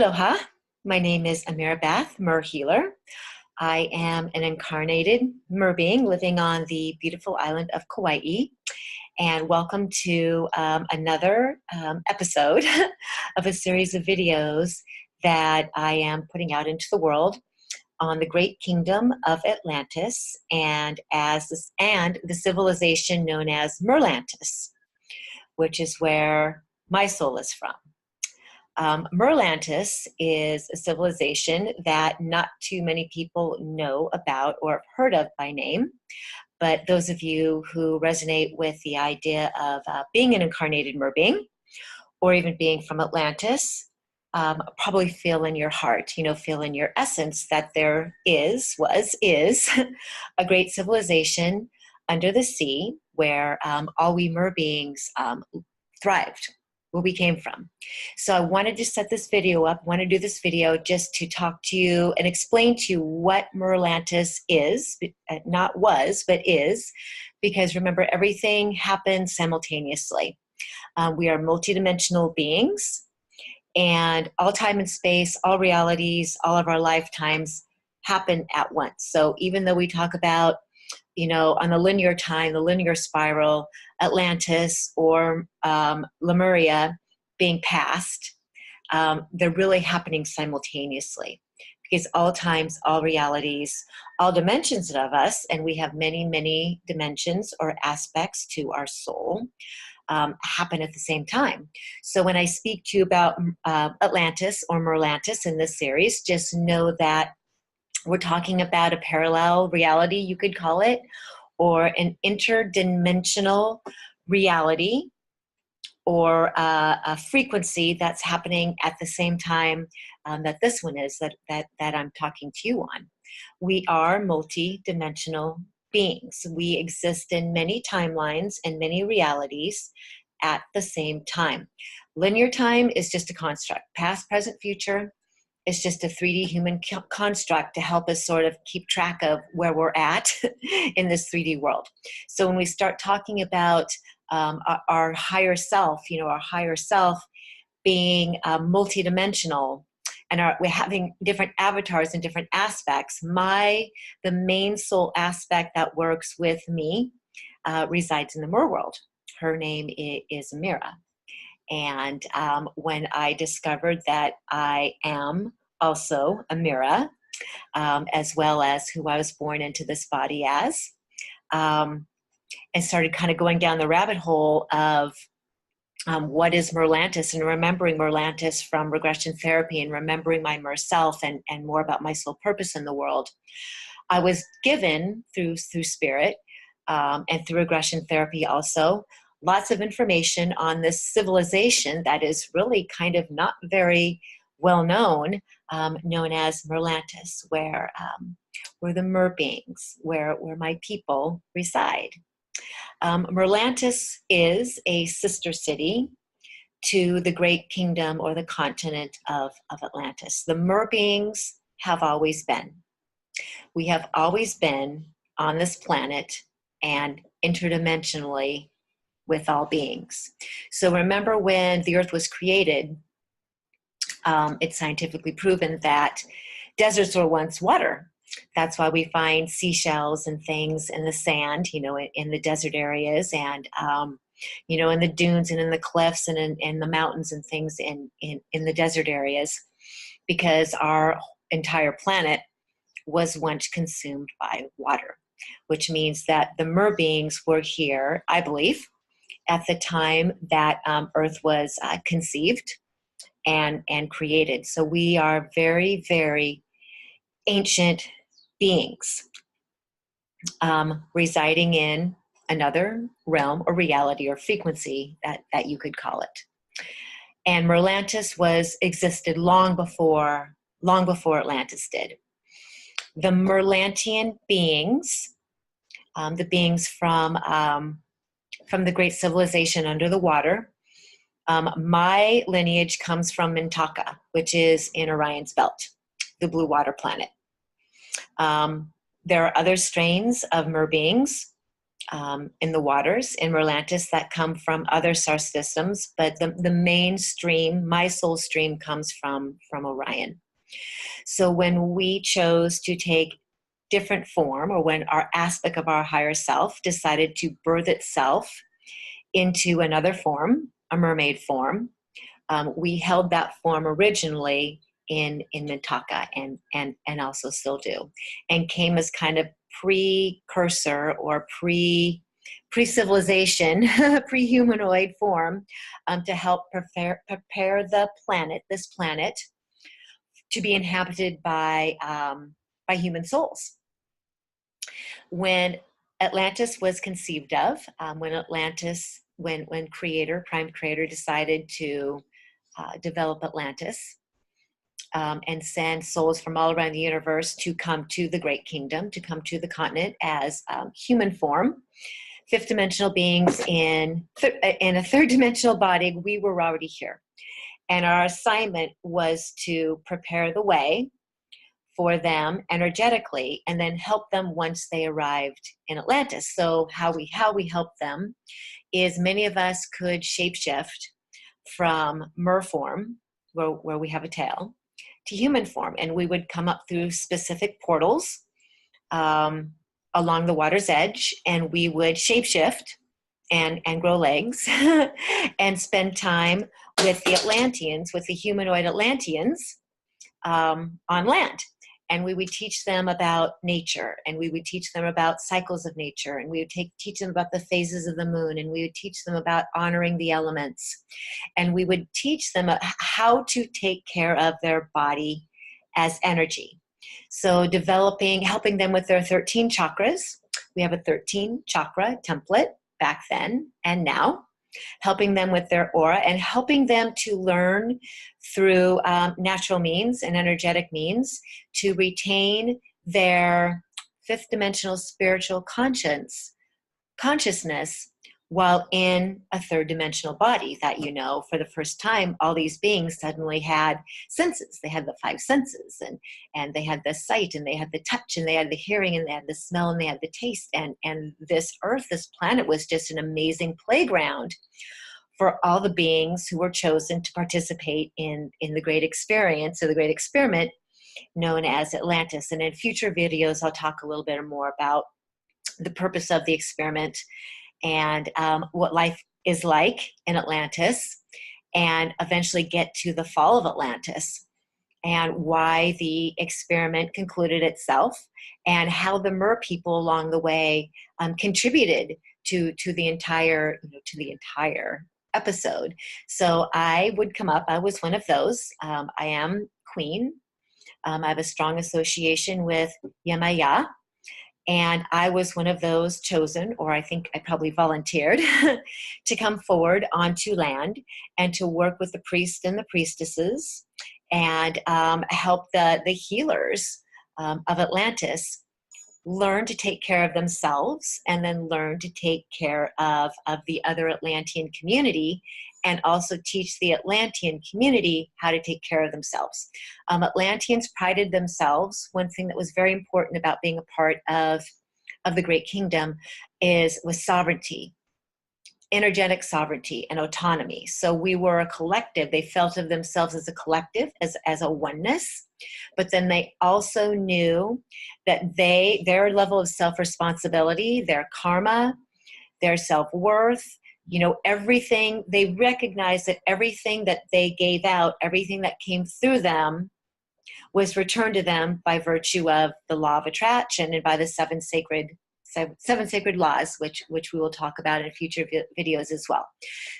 Aloha, my name is Ameera Mer Healer. I am an incarnated mer being living on the beautiful island of Kauai. And welcome to another episode of a series of videos that I am putting out into the world on the great kingdom of Atlantis and the civilization known as Merlantis, which is where my soul is from. Merlantis is a civilization that not too many people know about or have heard of by name, but those of you who resonate with the idea of being an incarnated mer being, or even being from Atlantis, probably feel in your heart, feel in your essence that there is a great civilization under the sea where all we mer beings thrived, where we came from. So I wanted to set this video up, want to do this video just to talk to you and explain to you what Merlantis is, not was, but is, because remember, everything happens simultaneously. We are multidimensional beings, and all time and space, all realities, all of our lifetimes happen at once. So even though we talk about, on the linear time, the linear spiral, Atlantis or Lemuria being past, they're really happening simultaneously, because all times, all realities, all dimensions of us, and we have many, many dimensions or aspects to our soul, happen at the same time. So when I speak to you about Atlantis or Merlantis in this series, just know that we're talking about a parallel reality, you could call it, or an interdimensional reality, or a frequency that's happening at the same time that this one is, that I'm talking to you on. We are multi-dimensional beings. We exist in many timelines and many realities at the same time. Linear time is just a construct. Past, present, future is just a 3D human construct to help us sort of keep track of where we're at in this 3D world. So when we start talking about our higher self, our higher self being multidimensional, and we're having different avatars and different aspects. The main soul aspect that works with me resides in the Mer world. Her name is Ameera. And when I discovered that I am also Ameera, as well as who I was born into this body as, and started kind of going down the rabbit hole of what is Merlantis, and remembering Merlantis from regression therapy, and remembering my Mer self, and more about my soul purpose in the world, I was given through spirit and through regression therapy also lots of information on this civilization that is really kind of not very well known, known as Merlantis, where the mer beings, where my people reside. Merlantis is a sister city to the great kingdom or the continent of Atlantis. The mer beings have always been. We have always been on this planet and interdimensionally with all beings. So remember, when the earth was created, it's scientifically proven that deserts were once water. That's why we find seashells and things in the sand, in the desert areas, and in the dunes and in the cliffs and in the mountains and things in the desert areas, because our entire planet was once consumed by water, which means that the mer beings were here, I believe, at the time that Earth was conceived and created. So we are very, very ancient beings residing in another realm or reality or frequency that you could call it. And Merlantis existed long before Atlantis did. The Merlantian beings, the beings from the great civilization under the water. My lineage comes from Mintaka, which is in Orion's belt, the blue water planet. There are other strains of mer beings in the waters in Merlantis that come from other star systems, but the main stream, my soul stream, comes from Orion. So when we chose to take different form, or when our aspect of our higher self decided to birth itself into another form, a mermaid form, we held that form originally in Mintaka, and also still do, and came as kind of precursor or pre-civilization, pre-humanoid form, to help prepare the planet, this planet, to be inhabited by human souls. When Atlantis was conceived of, when Prime Creator decided to develop Atlantis, and send souls from all around the universe to come to the Great Kingdom, to come to the continent as human form, fifth dimensional beings in a third dimensional body, we were already here. And our assignment was to prepare the way for them energetically, and then help them once they arrived in Atlantis. So how we help them is, many of us could shapeshift from mer form, where we have a tail, to human form, and we would come up through specific portals along the water's edge, and we would shapeshift and grow legs and spend time with the Atlanteans, with the humanoid Atlanteans on land. And we would teach them about nature, and we would teach them about cycles of nature, and we would teach them about the phases of the moon, and we would teach them about honoring the elements, and we would teach them how to take care of their body as energy. So helping them with their 13 chakras. We have a 13 chakra template back then and now, helping them with their aura, and helping them to learn through natural means and energetic means to retain their fifth dimensional spiritual consciousness while in a third dimensional body. That, for the first time, all these beings suddenly had senses. They had the five senses, and they had the sight, and they had the touch, and they had the hearing, and they had the smell, and they had the taste. And this earth, this planet, was just an amazing playground for all the beings who were chosen to participate in the great experience, or the great experiment known as Atlantis. And in future videos, I'll talk a little bit more about the purpose of the experiment, and what life is like in Atlantis, and eventually get to the fall of Atlantis, and why the experiment concluded itself, and how the Mer people along the way contributed to the entire episode. So I would come up. I was one of those. I am Queen. I have a strong association with Yemaya. And I was one of those chosen, or I think I probably volunteered, to come forward onto land and to work with the priests and the priestesses, and help the healers of Atlantis learn to take care of themselves, and then learn to take care of the other Atlantean community, and also teach the Atlantean community how to take care of themselves. Atlanteans prided themselves. One thing that was very important about being a part of the Great Kingdom was sovereignty, energetic sovereignty, and autonomy. So we were a collective. They felt of themselves as a collective, as a oneness. But then they also knew that their level of self-responsibility, their karma, their self-worth, everything, they recognized that everything that they gave out, everything that came through them, was returned to them by virtue of the law of attraction, and by the seven sacred laws, which we will talk about in future videos as well.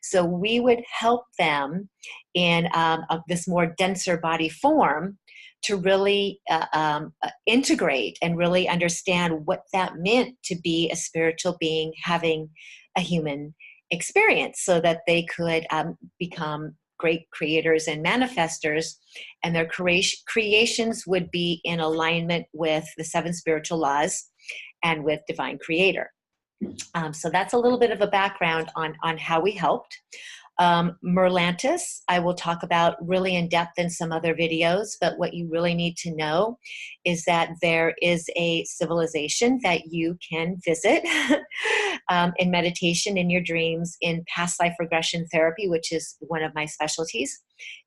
So we would help them in this more denser body form to really integrate and really understand what that meant to be a spiritual being having a human experience, so that they could become great creators and manifestors, and their creations would be in alignment with the seven spiritual laws and with divine creator. So that's a little bit of a background on how we helped. Merlantis, I will talk about really in depth in some other videos, but what you really need to know is that there is a civilization that you can visit in meditation, in your dreams, in past life regression therapy, which is one of my specialties,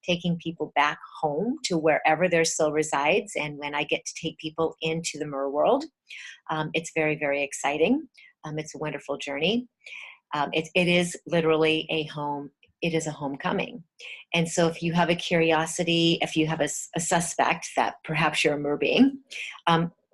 taking people back home to wherever their soul resides. And when I get to take people into the Mer world, it's very, very exciting. It's a wonderful journey. It is literally a home. It is a homecoming. And so if you have a curiosity, if you have a suspect that perhaps you're a mer being,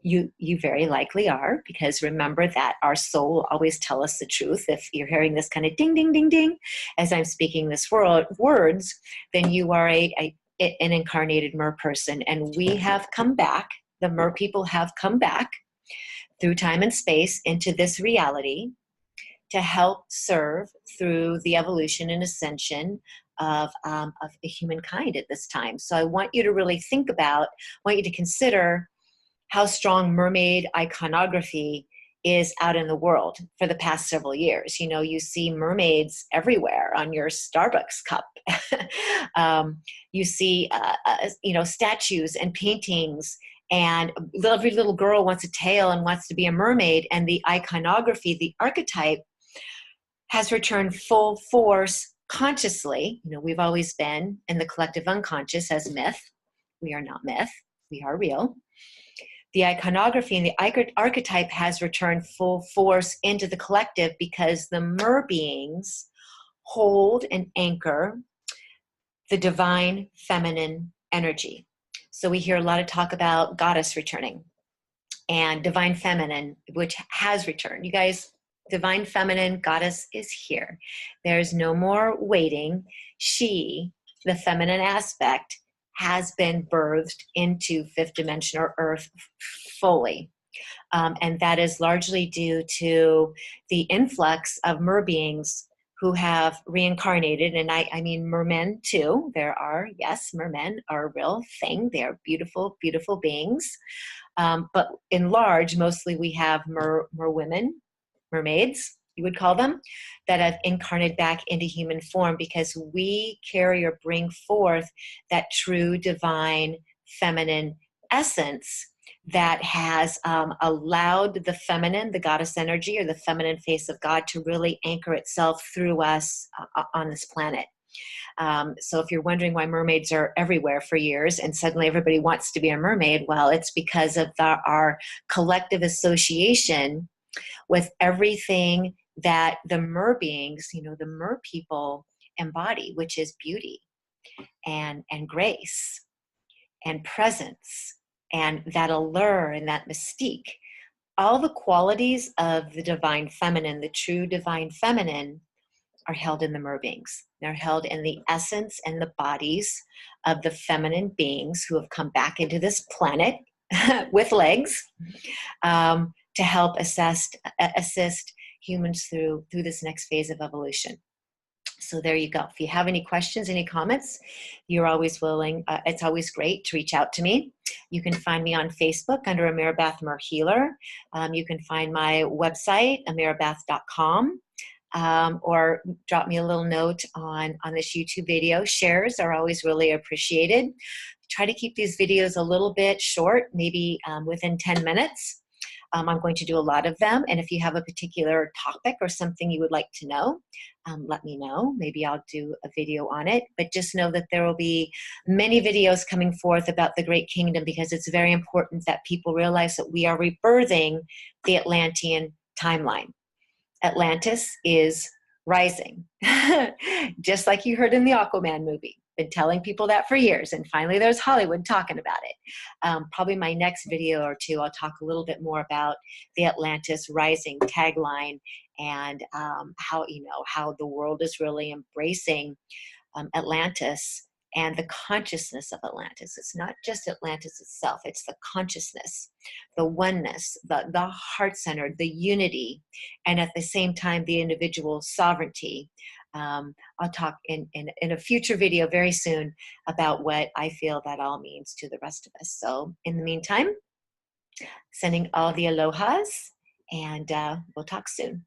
you very likely are, because remember that our soul will always tell us the truth. If you're hearing this kind of ding, ding, ding, ding, as I'm speaking this words, then you are an incarnated mer person. And we have come back, the mer people have come back through time and space into this reality to help serve through the evolution and ascension of the humankind at this time. So I want you to really think about, I want you to consider how strong mermaid iconography is out in the world for the past several years. You know, you see mermaids everywhere on your Starbucks cup. You see, statues and paintings, and every little girl wants a tail and wants to be a mermaid. And the iconography, the archetype, has returned full force consciously. You know, we've always been in the collective unconscious as myth. We are not myth. We are real. The iconography and the archetype has returned full force into the collective because the mer beings hold and anchor the divine feminine energy. So we hear a lot of talk about goddess returning and divine feminine, which has returned. You guys, divine feminine goddess is here. There's no more waiting. She, the feminine aspect, has been birthed into fifth dimension or earth fully. And that is largely due to the influx of mer beings who have reincarnated. And I mean mermen too. There are, yes, mermen are a real thing. They are beautiful, beautiful beings. But in large, mostly we have mer women, mermaids, you would call them, that have incarnated back into human form because we carry or bring forth that true divine feminine essence that has allowed the feminine, the goddess energy or the feminine face of God to really anchor itself through us on this planet. So if you're wondering why mermaids are everywhere for years and suddenly everybody wants to be a mermaid, well, it's because of our collective association with everything that the mer beings, you know, the mer people embody, which is beauty and grace and presence and that allure and that mystique. All the qualities of the divine feminine, the true divine feminine, are held in the mer beings. They're held in the essence and the bodies of the feminine beings who have come back into this planet with legs, to help assist humans through this next phase of evolution. So there you go. If you have any questions, any comments, you're always willing. It's always great to reach out to me. You can find me on Facebook under Ameera Mer Healer. You can find my website, ameerabath.com, or drop me a little note on this YouTube video. Shares are always really appreciated. Try to keep these videos a little bit short, maybe within 10 minutes. I'm going to do a lot of them. And if you have a particular topic or something you would like to know, let me know. Maybe I'll do a video on it. But just know that there will be many videos coming forth about the Great Kingdom, because it's very important that people realize that we are rebirthing the Atlantean timeline. Atlantis is rising, just like you heard in the Aquaman movie. Been telling people that for years, and finally there's Hollywood talking about it. Probably my next video or two, I'll talk a little bit more about the Atlantis rising tagline and how the world is really embracing Atlantis and the consciousness of Atlantis. It's not just Atlantis itself, it's the consciousness, the oneness, the heart center, the unity, and at the same time, the individual sovereignty. I'll talk in a future video very soon about what I feel that all means to the rest of us. So in the meantime, sending all the alohas, and we'll talk soon.